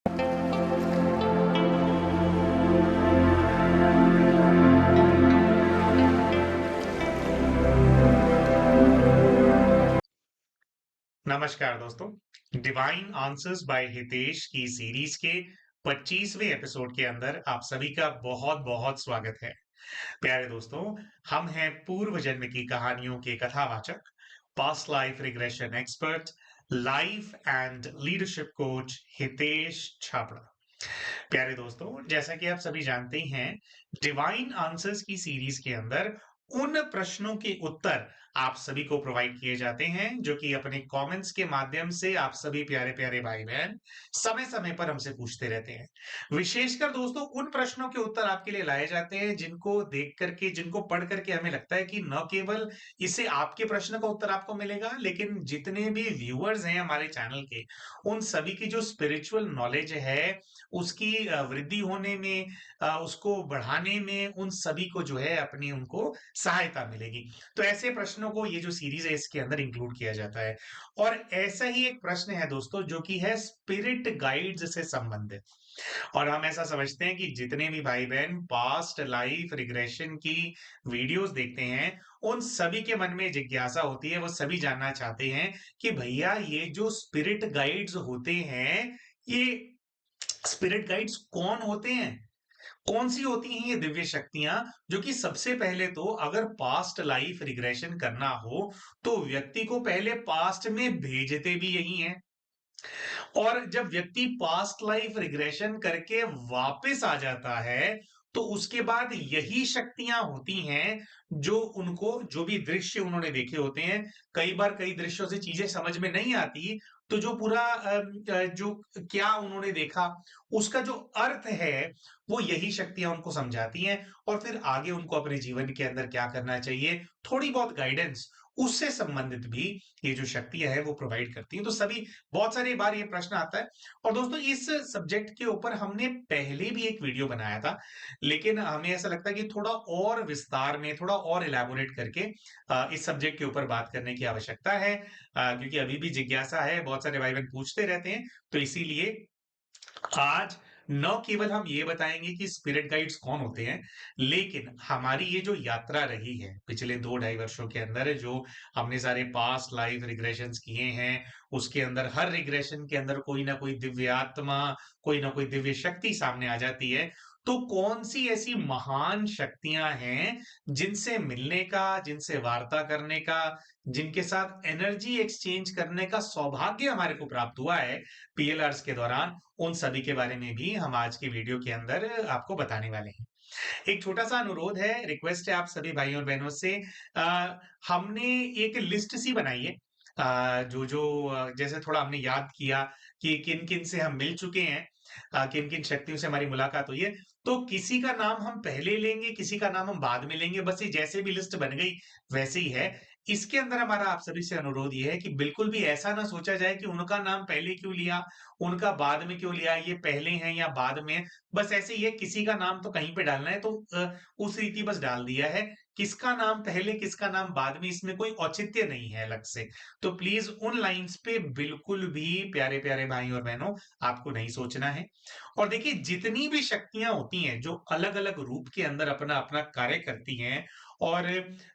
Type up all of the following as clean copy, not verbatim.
नमस्कार दोस्तों। Divine answers bye Hitesh की सीरीज के 25वें एपिसोड के अंदर आप सभी का बहुत बहुत स्वागत है। प्यारे दोस्तों, हम हैं पूर्व जन्म की कहानियों के कथावाचक, past life regression expert, life and leadership coach Hitesh Chhabra. प्यारे दोस्तों, जैसा कि आप सभी जानते ही हैं, डिवाइन आंसर्स की सीरीज के अंदर उन प्रश्नों के उत्तर आप सभी को प्रोवाइड किए जाते हैं जो कि अपने कमेंट्स के माध्यम से आप सभी प्यारे प्यारे भाई बहन समय समय पर हमसे पूछते रहते हैं। विशेषकर दोस्तों उन प्रश्नों के उत्तर आपके लिए लाए जाते हैं जिनको देख करके, जिनको पढ़ करके हमें लगता है कि न केवल इससे आपके प्रश्न का उत्तर आपको मिलेगा, लेकिन जितने भी व्यूअर्स हैं हमारे चैनल के, उन सभी की जो स्पिरिचुअल नॉलेज है उसकी वृद्धि होने में, उसको बढ़ाने में, उन सभी को जो है अपनी उनको सहायता मिलेगी। तो ऐसे प्रश्नों को ये जो सीरीज है इसके अंदर इंक्लूड किया जाता है। और ऐसा ही एक प्रश्न है दोस्तों जो कि है स्पिरिट गाइड्स से संबंधित। और हम ऐसा समझते हैं कि जितने भी भाई बहन पास्ट लाइफ रिग्रेशन की वीडियोस देखते हैं, उन सभी के मन में जिज्ञासा होती है, वो सभी जानना चाहते हैं कि भैया ये जो स्पिरिट गाइड्स होते हैं, ये स्पिरिट गाइड्स कौन होते हैं? कौन सी होती हैं ये दिव्य शक्तियां जो कि सबसे पहले तो अगर पास्ट लाइफ रिग्रेशन करना हो तो व्यक्ति को पहले पास्ट में भेजते भी यही हैं। और जब व्यक्ति पास्ट लाइफ रिग्रेशन करके वापस आ जाता है तो उसके बाद यही शक्तियां होती हैं जो उनको, जो भी दृश्य उन्होंने देखे होते हैं, कई बार कई दृश्यों से चीजें समझ में नहीं आती, तो जो पूरा जो क्या उन्होंने देखा उसका जो अर्थ है वो यही शक्तियां उनको समझाती हैं। और फिर आगे उनको अपने जीवन के अंदर क्या करना चाहिए, थोड़ी बहुत गाइडेंस उससे संबंधित भी ये जो शक्तियां है वो प्रोवाइड करती हैं। तो सभी, बहुत सारी बार ये प्रश्न आता है। और दोस्तों इस सब्जेक्ट के ऊपर हमने पहले भी एक वीडियो बनाया था, लेकिन हमें ऐसा लगता है कि थोड़ा और विस्तार में, थोड़ा और इलैबोरेट करके इस सब्जेक्ट के ऊपर बात करने की आवश्यकता है, क्योंकि अभी भी जिज्ञासा है, बहुत सारे भाई बहन पूछते रहते हैं। तो इसीलिए आज न केवल हम ये बताएंगे कि स्पिरिट गाइड्स कौन होते हैं, लेकिन हमारी ये जो यात्रा रही है पिछले 2 ढाई वर्षों के अंदर, जो हमने सारे पास्ट लाइफ रिग्रेशंस किए हैं, उसके अंदर हर रिग्रेशन के अंदर कोई ना कोई दिव्य आत्मा, कोई ना कोई दिव्य शक्ति सामने आ जाती है। तो कौन सी ऐसी महान शक्तियां हैं जिनसे मिलने का, जिनसे वार्ता करने का, जिनके साथ एनर्जी एक्सचेंज करने का सौभाग्य हमारे को प्राप्त हुआ है पीएलआर्स के दौरान, उन सभी के बारे में भी हम आज के वीडियो के अंदर आपको बताने वाले हैं। एक छोटा सा अनुरोध है, रिक्वेस्ट है आप सभी भाइयों और बहनों से, हमने एक लिस्ट सी बनाई है, जो जो जैसे थोड़ा हमने याद किया कि किन किन से हम मिल चुके हैं, किन किन शक्तियों से हमारी मुलाकात हुई है, तो किसी का नाम हम पहले लेंगे, किसी का नाम हम बाद में लेंगे, बस ये जैसे भी लिस्ट बन गई वैसे ही है। इसके अंदर हमारा आप सभी से अनुरोध ये है कि बिल्कुल भी ऐसा ना सोचा जाए कि उनका नाम पहले क्यों लिया, उनका बाद में क्यों लिया, ये पहले हैं या बाद में है। बस ऐसे ही है, किसी का नाम तो कहीं पे डालना है तो उस रीति बस डाल दिया है। किसका नाम पहले किसका नाम बाद में, इसमें कोई औचित्य नहीं है अलग से। तो प्लीज उन लाइंस पे बिल्कुल भी प्यारे प्यारे भाई और बहनों आपको नहीं सोचना है। और देखिए जितनी भी शक्तियां होती हैं जो अलग अलग रूप के अंदर अपना अपना कार्य करती हैं और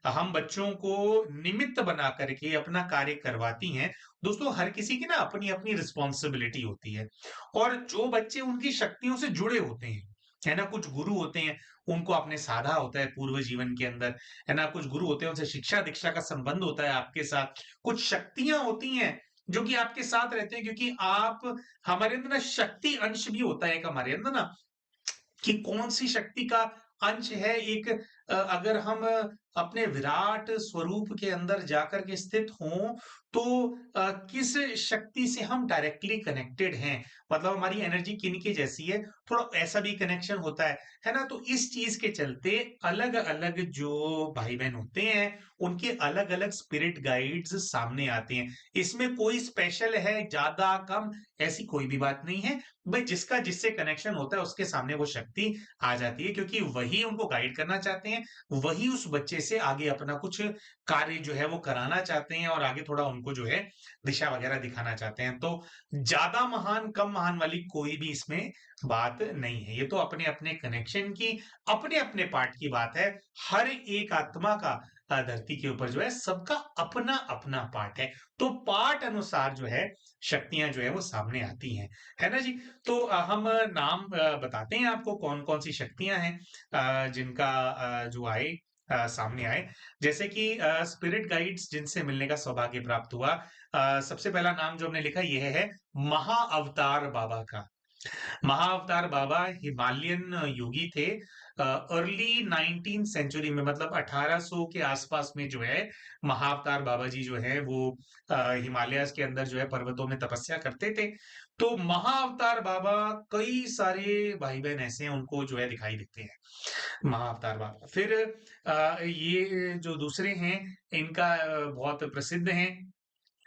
हम बच्चों को निमित्त बना करके अपना कार्य करवाती हैं, दोस्तों हर किसी की ना अपनी अपनी रिस्पॉन्सिबिलिटी होती है। और जो बच्चे उनकी शक्तियों से जुड़े होते हैं, है ना, कुछ गुरु होते हैं, उनको आपने साधा होता है पूर्व जीवन के अंदर, है ना, कुछ गुरु होते हैं उनसे शिक्षा दीक्षा का संबंध होता है आपके साथ, कुछ शक्तियां होती हैं जो कि आपके साथ रहते हैं, क्योंकि आप, हमारे अंदर ना शक्ति अंश भी होता है एक हमारे अंदर ना, कि कौन सी शक्ति का अंश है एक, अगर हम अपने विराट स्वरूप के अंदर जाकर के स्थित हों तो किस शक्ति से हम डायरेक्टली कनेक्टेड हैं, मतलब हमारी एनर्जी किनके जैसी है, थोड़ा ऐसा भी कनेक्शन होता है ना। तो इस चीज के चलते अलग अलग जो भाई बहन होते हैं उनके अलग अलग स्पिरिट गाइड्स सामने आते हैं। इसमें कोई स्पेशल है ज्यादा कम, ऐसी कोई भी बात नहीं है। भाई जिसका जिससे कनेक्शन होता है उसके सामने वो शक्ति आ जाती है, क्योंकि वही उनको गाइड करना चाहते हैं, वही उस बच्चे से आगे अपना कुछ कार्य जो है वो कराना चाहते हैं और आगे थोड़ा उनको जो है दिशा वगैरह दिखाना चाहते हैं। तो ज्यादा महान कम महान वाली कोई भी इसमें बात नहीं है। ये तो अपने अपने कनेक्शन की, अपने अपने पार्ट की बात है। हर एक आत्मा का धरती के ऊपर जो है सबका अपना अपना पार्ट है। तो पार्ट अनुसार जो है शक्तियां जो है वो सामने आती हैं, है ना जी। तो हम नाम बताते हैं आपको कौन कौन सी शक्तियां हैं जिनका जो आए सामने आए। जैसे कि स्पिरिट गाइड्स जिनसे मिलने का सौभाग्य प्राप्त हुआ, सबसे पहला नाम जो हमने लिखा यह है महाअवतार बाबा का। महाअवतार बाबा हिमालयन योगी थे। अर्ली 19 सेंचुरी में, मतलब 1800 के आसपास में जो है महाअवतार बाबा जी जो है वो हिमालय के अंदर जो है पर्वतों में तपस्या करते थे। तो महाअवतार बाबा कई सारे भाई बहन ऐसे हैं उनको जो है दिखाई देते हैं महाअवतार बाबा। फिर ये जो दूसरे हैं इनका बहुत प्रसिद्ध है,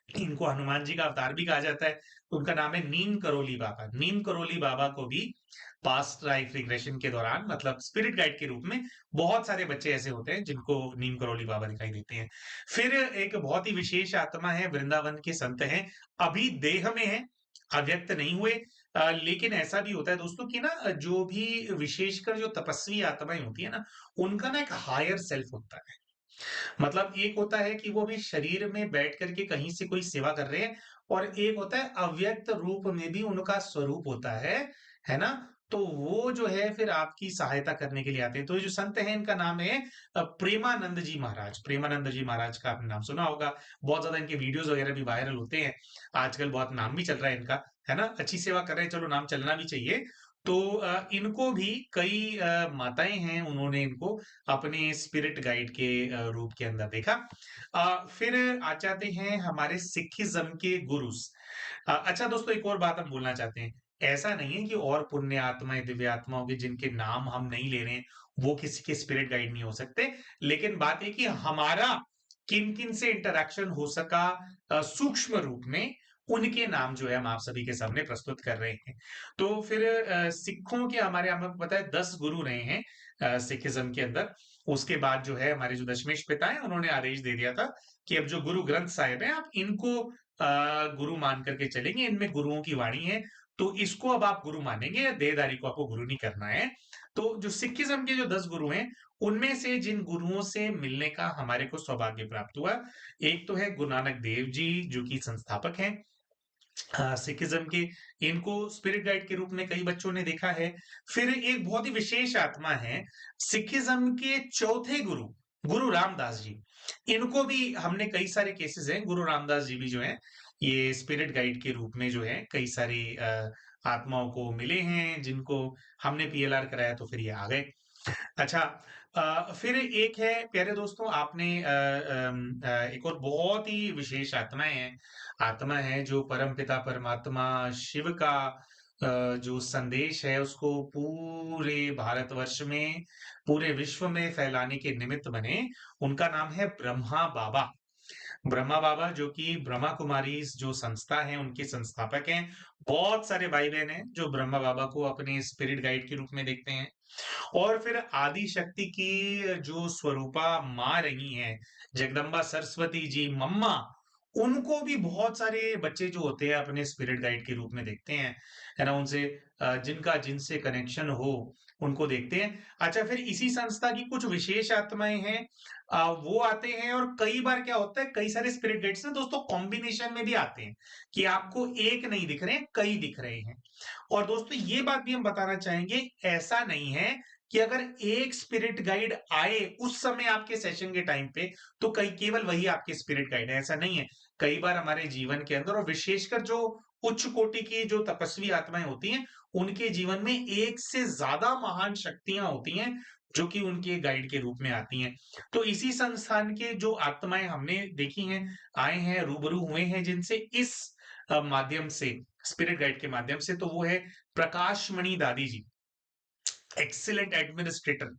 इनको हनुमान जी का अवतार भी कहा जाता है। उनका नाम है नीम करोली बाबा। नीम करोली बाबा को भी पास्ट लाइफ रिग्रेशन के दौरान, मतलब स्पिरिट गाइड के रूप में, बहुत सारे बच्चे ऐसे होते हैं जिनको नीम करोली बाबा दिखाई देते हैं। फिर एक बहुत ही विशेष आत्मा है, वृंदावन के संत हैं, अभी देह में है, अव्यक्त नहीं हुए। लेकिन ऐसा भी होता है दोस्तों कि ना जो भी विशेषकर जो तपस्वी आत्माएं होती है ना, उनका ना एक हायर सेल्फ होता है। मतलब एक होता है कि वो भी शरीर में बैठ करके कहीं से कोई सेवा कर रहे हैं, और एक होता है अव्यक्त रूप में भी उनका स्वरूप होता है ना। तो वो जो है फिर आपकी सहायता करने के लिए आते हैं। तो ये जो संत हैं इनका नाम है प्रेमानंद जी महाराज। प्रेमानंद जी महाराज का आपने नाम सुना होगा, बहुत ज्यादा इनके वीडियोस वगैरह भी वायरल होते हैं आजकल, बहुत नाम भी चल रहा है इनका, है ना। अच्छी सेवा कर रहे हैं, चलो नाम चलना भी चाहिए। तो इनको भी कई माताएं हैं, उन्होंने इनको अपने स्पिरिट गाइड के रूप के अंदर देखा। फिर आ जाते हैं हमारे सिखिज्म के गुरुस। अच्छा दोस्तों, एक और बात हम बोलना चाहते हैं। ऐसा नहीं है कि और पुण्य आत्माएं, दिव्य आत्माओं के जिनके नाम हम नहीं ले रहे हैं, वो किसी के स्पिरिट गाइड नहीं हो सकते। लेकिन बात है कि हमारा किन किन से इंटरेक्शन हो सका सूक्ष्म रूप में, उनके नाम जो है हम आप सभी के सामने प्रस्तुत कर रहे हैं। तो फिर सिखों के हमारे, हमें पता है 10 गुरु रहे हैं सिखिज्म के अंदर। उसके बाद जो है हमारे जो दशमेश पिता हैं, उन्होंने आदेश दे दिया था कि अब जो गुरु ग्रंथ साहिब है आप इनको गुरु मान करके चलेंगे, इनमें गुरुओं की वाणी है, तो इसको अब आप गुरु मानेंगे, देहधारी को आपको गुरु नहीं करना है। तो जो सिखिज्म के जो 10 गुरु हैं, उनमें से जिन गुरुओं से मिलने का हमारे को सौभाग्य प्राप्त हुआ, एक तो है गुरु नानक देव जी जो कि संस्थापक हैं सिखिज्म के। इनको स्पिरिट गाइड के रूप में कई बच्चों ने देखा है। फिर एक बहुत ही विशेष आत्मा है सिखिज्म के चौथे गुरु, गुरु रामदास जी। इनको भी हमने कई सारे केसेस हैं, गुरु रामदास जी भी जो है ये स्पिरिट गाइड के रूप में जो है कई सारी आत्माओं को मिले हैं, जिनको हमने पीएलआर कराया तो फिर ये आ गए। अच्छा, फिर एक है प्यारे दोस्तों, आपने एक और बहुत ही विशेष आत्मा है जो परमपिता परमात्मा शिव का जो संदेश है उसको पूरे भारतवर्ष में, पूरे विश्व में फैलाने के निमित्त बने। उनका नाम है ब्रह्मा बाबा। ब्रह्मा बाबा जो कि ब्रह्मा कुमारी जो संस्था है उनके संस्थापक हैं। बहुत सारे भाई बहन हैं जो ब्रह्मा बाबा को अपने स्पिरिट गाइड के रूप में देखते हैं। और फिर आदि शक्ति की जो स्वरूपा माँ रही हैं, जगदम्बा सरस्वती जी मम्मा, उनको भी बहुत सारे बच्चे जो होते हैं अपने स्पिरिट गाइड के रूप में देखते हैं, है ना। उनसे जिनका जिनसे कनेक्शन हो उनको देखते हैं। अच्छा, फिर इसी संस्था की कुछ विशेष आत्माएं हैं, वो आते हैं, और कई बार क्या होता है कई सारे स्पिरिट गाइड्स ना दोस्तों कॉम्बिनेशन में भी आते हैं, कि आपको एक नहीं दिख रहे हैं, कई दिख रहे हैं। और दोस्तों ये बात भी हम बताना चाहेंगे, ऐसा नहीं है कि अगर एक स्पिरिट गाइड आए उस समय आपके सेशन के टाइम पे, तो कई केवल वही आपके स्पिरिट गाइड है, ऐसा नहीं है। कई बार हमारे जीवन के अंदर, और विशेषकर जो उच्च कोटि की जो तपस्वी आत्माएं होती हैं, उनके जीवन में एक से ज्यादा महान शक्तियां होती हैं जो कि उनके गाइड के रूप में आती हैं। तो इसी संस्थान के जो आत्माएं हमने देखी हैं, आए हैं, रूबरू हुए हैं जिनसे, इस माध्यम से, स्पिरिट गाइड के माध्यम से, तो वो है प्रकाश मणि दादी जी, एक्सीलेंट एडमिनिस्ट्रेटर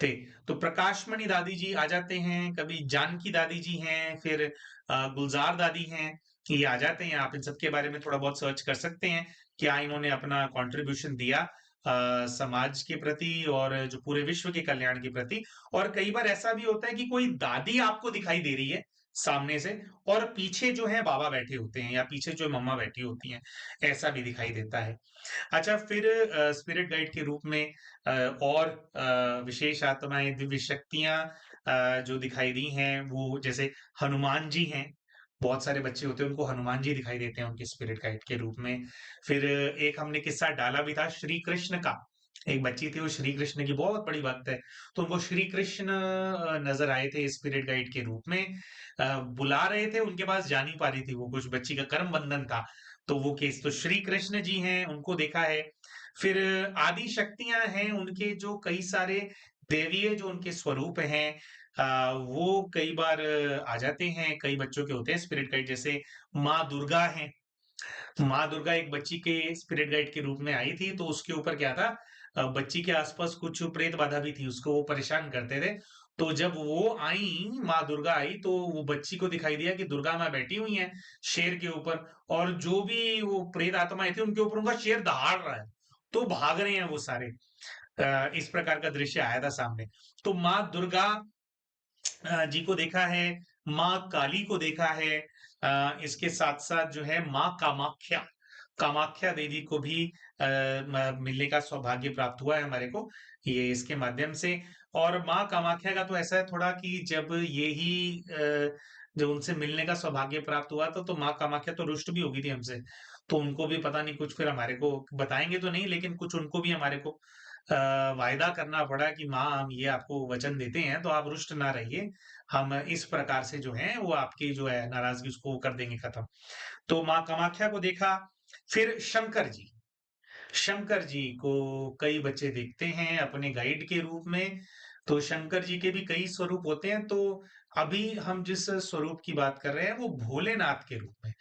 थे। तो प्रकाश मणि दादी जी आ जाते हैं, कभी जानकी दादी जी हैं, फिर गुलजार दादी हैं, ये आ जाते हैं। आप इन सब के बारे में थोड़ा बहुत सर्च कर सकते हैं, क्या इन्होंने अपना कंट्रीब्यूशन दिया समाज के प्रति और जो पूरे विश्व के कल्याण के प्रति। और कई बार ऐसा भी होता है कि कोई दादी आपको दिखाई दे रही है सामने से, और पीछे जो है बाबा बैठे होते हैं या पीछे जो मम्मा बैठी होती हैं, ऐसा भी दिखाई देता है। अच्छा, फिर स्पिरिट गाइड के रूप में और विशेष आत्माएं, दिव्य शक्तियां जो दिखाई दी हैं, वो जैसे हनुमान जी हैं। बहुत सारे बच्चे होते हैं, उनको हनुमान जी दिखाई देते हैं उनके स्पिरिट गाइड के रूप में। फिर एक हमने किस्सा डाला भी था श्री कृष्ण का। एक बच्ची थी, वो श्री कृष्ण की बहुत बड़ी भक्त है, तो उनको श्री कृष्ण नजर आए थे स्पिरिट गाइड के रूप में। बुला रहे थे, उनके पास जा नहीं पा रही थी वो, कुछ बच्ची का कर्म बंधन था। तो वो केस तो श्री कृष्ण जी हैं, उनको देखा है। फिर आदि शक्तियां हैं उनके, जो कई सारे देवीय जो उनके स्वरूप हैं, वो कई बार आ जाते हैं, कई बच्चों के होते हैं स्पिरिट गाइड। जैसे माँ दुर्गा हैं। माँ दुर्गा एक बच्ची के स्पिरिट गाइड के रूप में आई थी, तो उसके ऊपर क्या था, बच्ची के आसपास कुछ प्रेत बाधा भी थी, उसको वो परेशान करते थे। तो जब वो आई, माँ दुर्गा आई, तो वो बच्ची को दिखाई दिया कि दुर्गा माँ बैठी हुई हैं शेर के ऊपर, और जो भी वो प्रेत आत्माएं थी उनके ऊपर उनका शेर दहाड़ रहा है, तो भाग रहे हैं वो सारे। इस प्रकार का दृश्य आया था सामने। तो माँ दुर्गा जी को देखा है, माँ काली को देखा है। इसके साथ साथ जो है माँ कामाख्या, कामाख्या देवी को भी मिलने का सौभाग्य प्राप्त हुआ है हमारे को, ये इसके माध्यम से। और माँ कामाख्या का तो ऐसा है थोड़ा कि जब ये ही जब उनसे मिलने का सौभाग्य प्राप्त हुआ था, तो माँ कामाख्या तो रुष्ट भी हो गई थी हमसे। तो उनको भी पता नहीं कुछ, फिर हमारे को बताएंगे तो नहीं, लेकिन कुछ उनको भी हमारे को वायदा करना पड़ा कि माँ, हम ये आपको वचन देते हैं, तो आप रुष्ट ना रहिए। हम इस प्रकार से जो है वो आपकी जो है नाराजगी उसको कर देंगे खत्म। तो माँ कामाख्या को देखा। फिर शंकर जी, शंकर जी को कई बच्चे देखते हैं अपने गाइड के रूप में। तो शंकर जी के भी कई स्वरूप होते हैं। तो अभी हम जिस स्वरूप की बात कर रहे हैं वो भोलेनाथ के रूप में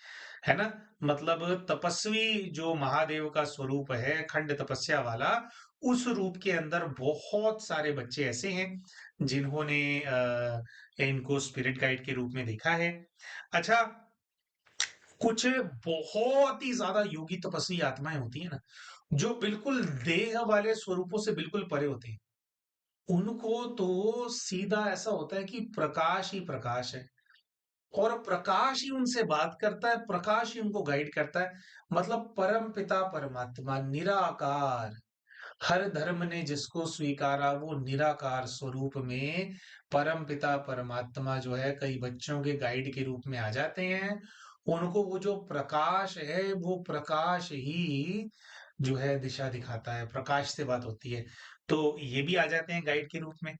है ना। मतलब तपस्वी जो महादेव का स्वरूप है, खंड तपस्या वाला, उस रूप के अंदर बहुत सारे बच्चे ऐसे हैं जिन्होंने इनको स्पिरिट गाइड के रूप में देखा है। अच्छा, कुछ बहुत ही ज्यादा योगी तपस्वी आत्माएं होती है ना, जो बिल्कुल देह वाले स्वरूपों से बिल्कुल परे होते हैं। उनको तो सीधा ऐसा होता है कि प्रकाश ही प्रकाश है, और प्रकाश ही उनसे बात करता है, प्रकाश ही उनको गाइड करता है। मतलब परम पिता परमात्मा निराकार, हर धर्म ने जिसको स्वीकारा, वो निराकार स्वरूप में परम पिता परमात्मा जो है कई बच्चों के गाइड के रूप में आ जाते हैं। उनको वो जो प्रकाश है, वो प्रकाश ही जो है दिशा दिखाता है, प्रकाश से बात होती है। तो ये भी आ जाते हैं गाइड के रूप में।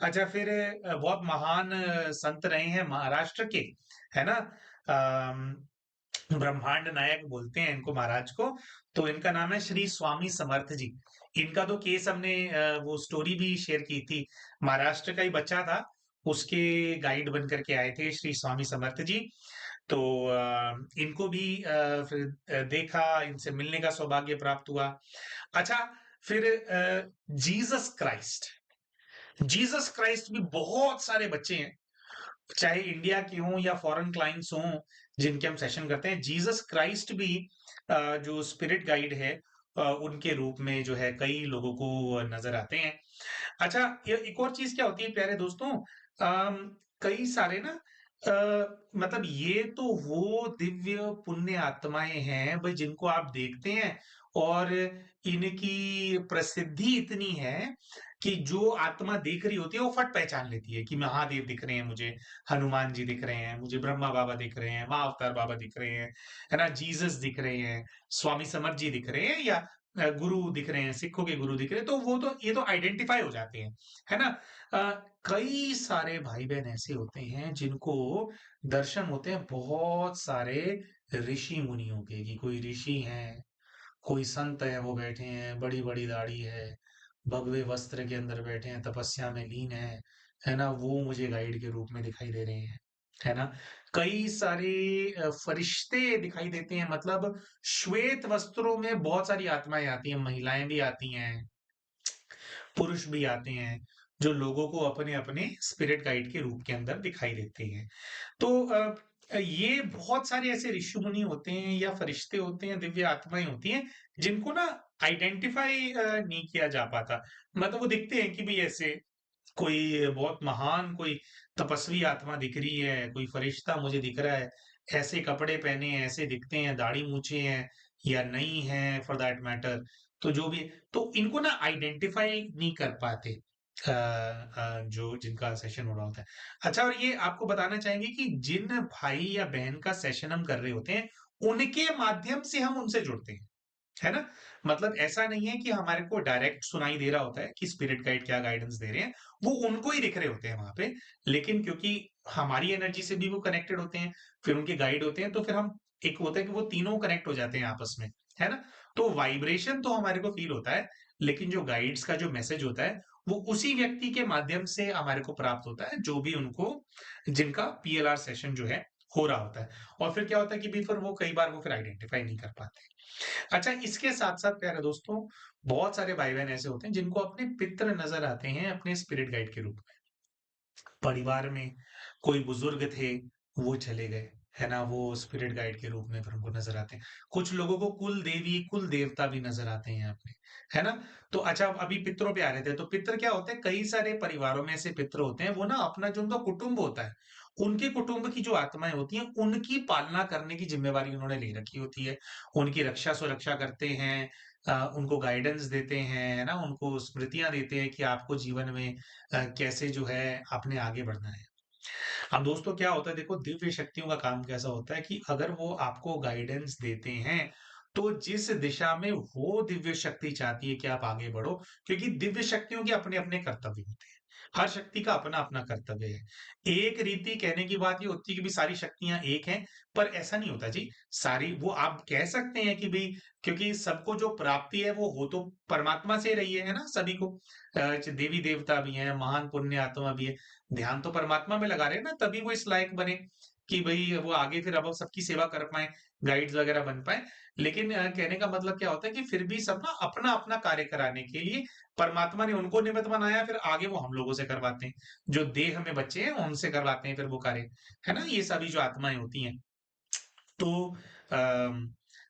अच्छा, फिर बहुत महान संत रहे हैं महाराष्ट्र के, है ना। ब्रह्मांड नायक बोलते हैं इनको, महाराज को। तो इनका नाम है श्री स्वामी समर्थ जी। इनका तो केस हमने वो स्टोरी भी शेयर की थी। महाराष्ट्र का ही बच्चा था, उसके गाइड बन करके आए थे श्री स्वामी समर्थ जी। तो इनको भी फिर देखा, इनसे मिलने का सौभाग्य प्राप्त हुआ। अच्छा, फिर जीसस क्राइस्ट, जीसस क्राइस्ट भी बहुत सारे बच्चे हैं, चाहे इंडिया के हों या फॉरेन क्लाइंट्स हों जिनके हम सेशन करते हैं। जीसस क्राइस्ट भी जो स्पिरिट गाइड है, उनके रूप में जो है कई लोगों को नजर आते हैं। अच्छा, एक और चीज क्या होती है प्यारे दोस्तों, कई सारे ना, मतलब ये तो वो दिव्य पुण्य आत्माएं हैं भाई, जिनको आप देखते हैं, और इनकी प्रसिद्धि इतनी है कि जो आत्मा देख रही होती है वो फट पहचान लेती है कि महादेव दिख रहे हैं मुझे, हनुमान जी दिख रहे हैं मुझे, ब्रह्मा बाबा दिख रहे हैं, माँ अवतार बाबा दिख रहे हैं, है ना, जीसस दिख रहे हैं, स्वामी समर्थ जी दिख रहे हैं, या गुरु दिख रहे हैं, सिखों के गुरु दिख रहे हैं, तो वो तो ये तो आइडेंटिफाई हो जाते हैं, है ना। कई सारे भाई बहन ऐसे होते हैं जिनको दर्शन होते हैं बहुत सारे ऋषि मुनियों के, कि कोई ऋषि हैं, कोई संत है, वो बैठे हैं, बड़ी बड़ी दाढ़ी है, भगवे वस्त्र के अंदर बैठे हैं, तपस्या में लीन है ना, वो मुझे गाइड के रूप में दिखाई दे रहे हैं, है ना। कई सारे फरिश्ते दिखाई देते हैं, मतलब श्वेत वस्त्रों में बहुत सारी आत्माएं आती हैं, महिलाएं भी आती हैं, पुरुष भी आते हैं, जो लोगों को अपने अपने स्पिरिट गाइड के रूप के अंदर दिखाई देते हैं। तो ये बहुत सारे ऐसे ऋषि मुनि होते हैं या फरिश्ते होते हैं, दिव्य आत्माएँ होती हैं, जिनको ना आइडेंटिफ़ाई नहीं किया जा पाता। मतलब वो दिखते हैं कि भई ऐसे कोई बहुत महान कोई तपस्वी आत्मा दिख रही है, कोई फरिश्ता मुझे दिख रहा है, ऐसे कपड़े पहने हैं, ऐसे दिखते हैं, दाढ़ी-मूँछें हैं या नहीं है फॉर दैट मैटर, तो जो भी तो इनको ना आइडेंटिफ़ाई नहीं कर पाते जो जिनका सेशन हो रहा होता है। अच्छा और ये आपको बताना चाहेंगे कि जिन भाई या बहन का सेशन हम कर रहे होते हैं, उनके माध्यम से हम उनसे जुड़ते हैं। है ना? मतलब ऐसा नहीं है कि हमारे को डायरेक्ट सुनाई दे रहा होता है कि स्पिरिट गाइड क्या गाइडेंस दे रहे हैं, वो उनको ही दिख रहे होते हैं वहाँ पे। लेकिन क्योंकि हमारी एनर्जी से भी वो कनेक्टेड होते हैं, फिर उनके गाइड होते हैं, तो फिर हम एक होता है कि वो तीनों कनेक्ट हो जाते हैं आपस में, है ना? तो वाइब्रेशन तो हमारे को फ़ील होता है, लेकिन जो गाइड्स का जो मैसेज होता है, वो उसी व्यक्ति के माध्यम से हमारे को प्राप्त होता है, जो भी उनको जिनका पीएलआर सेशन जो है, हो रहा होता है। और फिर क्या होता है कि भी फिर वो कई बार वो फिर आइडेंटिफ़ाई नहीं कर पाते। अच्छा, इसके साथ-साथ प्यारे दोस्तों, बहुत सारे भाई-बहन ऐसे होते हैं जिनको अपने पितृ नज़र आते हैं अपने स्पिरिट गाइड के रूप में। परिवार में कोई बुजुर्ग थे, वो चले गए, है ना? वो स्पिरिट गाइड के रूप में फिर हमको नज़र आते हैं। कुछ लोगों को कुल देवी, कुल देवता भी नज़र आते हैं यहाँ पे, है ना? तो अच्छा अब अभी पितरों पे आ रहे थे, तो पितर क्या होते हैं, कई सारे परिवारों में ऐसे पितर होते हैं, वो ना अपना जो उनका कुटुंब होता है, उनके कुटुंब की जो आत्माएँ होती हैं, उनकी पालना करने की ज़िम्मेवारी उन्होंने ले रखी होती है। उनकी रक्षा-सुरक्षा करते हैं उनको गाइडेंस देते हैं, है ना? उनको स्मृतियाँ देते हैं कि आपको जीवन में कैसे जो है आपने आगे बढ़ना है। अब दोस्तों क्या होता है देखो दिव्य शक्तियों का काम कैसा होता है कि अगर वो आपको गाइडेंस देते हैं, तो जिस दिशा में वो दिव्य शक्ति चाहती है कि आप आगे बढ़ो, क्योंकि दिव्य शक्तियों के अपने-अपने कर्तव्य होते हैं। हर शक्ति का अपना-अपना कर्तव्य है। एक रीति कहने की बात ये होती है कि भई सारी शक्तियाँ एक हैं, पर ऐसा नहीं होता जी। सारी वो आप कह सकते हैं कि भई क्योंकि सबको जो प्राप्ति है वो हो तो परमात्मा से रही है ना सभी को। देवी-देवता भी हैं, महान पुण्य आत्मा भी है। ध्यान तो परमात्मा में लगा रहे हैं ना, तभी वो इस लायक बने कि भई वो आगे फिर अब वो सबकी सेवा कर पाएँ, गाइड्स वगैरह बन पाएँ। लेकिन कहने का मतलब क्या होता है कि फिर भी सब ना अपना-अपना कार्य कराने के लिए परमात्मा ने उनको निमित्त बनाया, फिर आगे वो हम लोगों से करवाते हैं। जो देह में बचे हैं, उनसे करवाते हैं फिर वो कार्य। है ना? ये सभी जो आत्माएँ होती हैं। तो अम,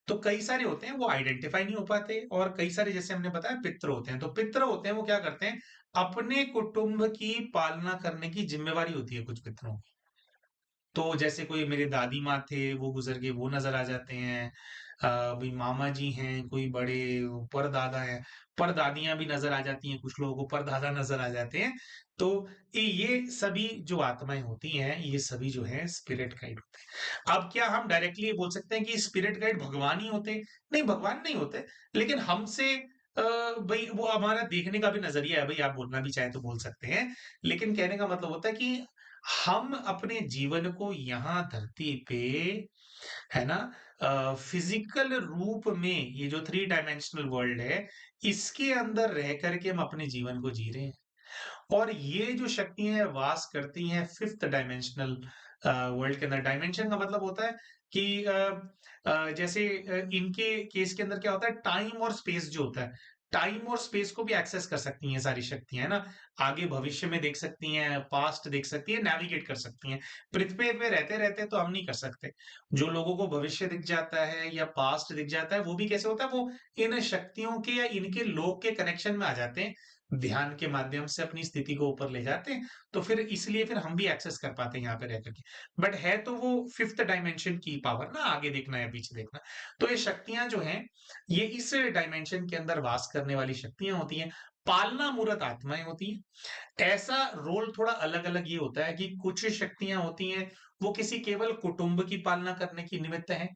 तो कई सारे होते हैं वो आइडेंटिफ़ाई नहीं हो पाते और कई सारे जैसे हमने बताया पितृ होते हैं। तो पितृ होते हैं वो क्या करते हैं, अपने कुटुंब की पालना करने की ज़िम्मेवारी होती है कुछ पितरों की। तो जैसे कोई मेरे दादी माँ थे, वो गुज़र गए, वो नज़र आ जाते हैं। भई मामा जी हैं, कोई बड़े परदादा हैं, परदादियाँ भी नज़र आ जाती हैं, कुछ लोगों को परदादा नज़र आ जाते हैं। तो ये सभी जो आत्माएँ होती हैं, ये सभी जो हैं स्पिरिट गाइड होते हैं। अब क्या हम डायरेक्टली ये बोल सकते हैं कि स्पिरिट गाइड भगवान ही होते हैं? नहीं, भगवान नहीं होते, लेकिन हमसे भई वो हमारा देखने का भी नज़रिया है, भई आप बोलना भी चाहें तो बोल सकते हैं। लेकिन कहने का मतलब होता है कि हम अपने जीवन को यहाँ धरती पे, है ना? फिज़िकल रूप में ये जो 3 डायमेंशनल वर्ल्ड है, इसके अंदर रह कर के हम अपने जीवन को जी रहे हैं। और ये जो शक्तियाँ वास करती हैं फिफ्थ डायमेंशनल वर्ल्ड के अंदर। डायमेंशन का मतलब होता है कि जैसे इनके केस के अंदर क्या होता है टाइम और स्पेस जो होता है, टाइम और स्पेस को भी एक्सेस कर सकती हैं सारी शक्तियाँ, है ना? आगे भविष्य में देख सकती हैं, पास्ट देख सकती हैं, नेविगेट कर सकती हैं। पृथ्वी पे रहते-रहते तो हम नहीं कर सकते। जो लोगों को भविष्य दिख जाता है या पास्ट दिख जाता है, वो भी कैसे होता है? वो इन शक्तियों के या इनके लोक के कनेक्शन में आ जाते हैं। ध्यान के माध्यम से अपनी स्थिति को ऊपर ले जाते हैं, तो फिर इसलिए फिर हम भी एक्सेस कर पाते हैं यहाँ पे रह करके। बट है तो वो फिफ्थ डायमेंशन की पावर ना आगे देखना या पीछे देखना। तो ये शक्तियाँ जो हैं, ये इस डायमेंशन के अंदर वास करने वाली शक्तियाँ होती हैं। पालना मूरत आत्माएँ होती हैं। ऐसा रोल थोड़ा अलग-अलग ये होता है कि कुछ शक्तियाँ होती हैं, वो किसी केवल कुटुंब की पालना करने की निमित्त हैं।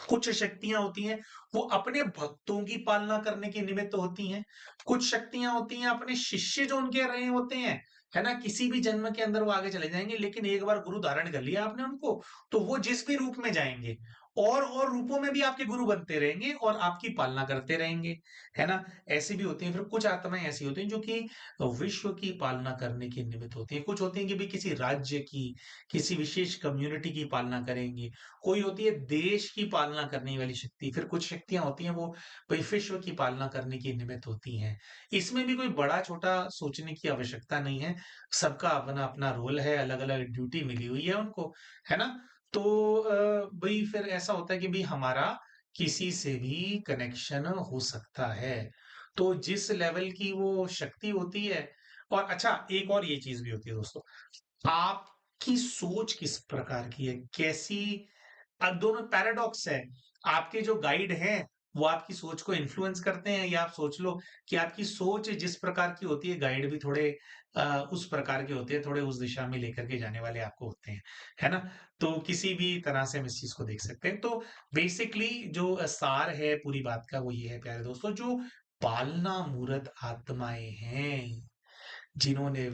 कुछ शक्तियाँ होती हैं, वो अपने भक्तों की पालना करने के निमित्त होती हैं। कुछ शक्तियाँ होती हैं, अपने शिष्य जो उनके रहे होते हैं, है ना? किसी भी जन्म के अंदर वो आगे चले जाएँगे, लेकिन एक बार गुरु धारण कर लिया आपने उनको, तो वो जिस भी रूप में जाएँगे और रूपों में भी आपके गुरु बनते रहेंगे और आपकी पालना करते रहेंगे, है ना? ऐसी भी होती हैं, फिर कुछ आत्माएँ ऐसी होती हैं, जो कि विश्व की पालना करने के निमित्त होती हैं। कुछ होती हैं कि भई किसी राज्य की, किसी विशेष कम्युनिटी की पालना करेंगी। कोई होती है देश की पालना करने वाली शक्ति, फिर कुछ शक्तियाँ होती हैं वो भई विश्व की पालना करने की निमित्त होती हैं। इसमें भी कोई बड़ा-छोटा सोचने की आवश्यकता नहीं है, सबका अपना-अपना रोल है, अलग-अलग ड्यूटी मिली हुई है उनको, है ना? तो भाई फिर ऐसा होता है कि भाई हमारा किसी से भी कनेक्शन हो सकता है। तो जिस लेवल की वो शक्ति होती है, और अच्छा एक और ये चीज भी होती है दोस्तों, आपकी सोच किस प्रकार की है, कैसी। अब दोनों पैराडॉक्स है। आपके जो गाइड हैं वो आपकी सोच को इन्फ्लुएंस करते हैं, या आप सोच लो कि आपकी सोच जिस प्रकार की होती है, गाइड भी थोड़े उस प्रकार के होते हैं, थोड़े उस दिशा में लेकर के जाने वाले आपको होते हैं, है ना। तो किसी भी तरह से हम इस चीज को देख सकते हैं। तो बेसिकली जो सार है पूरी बात का वो ये है प्यारे दोस्तों, जो पालना मूरत आत्माएं हैं, जिन्होंने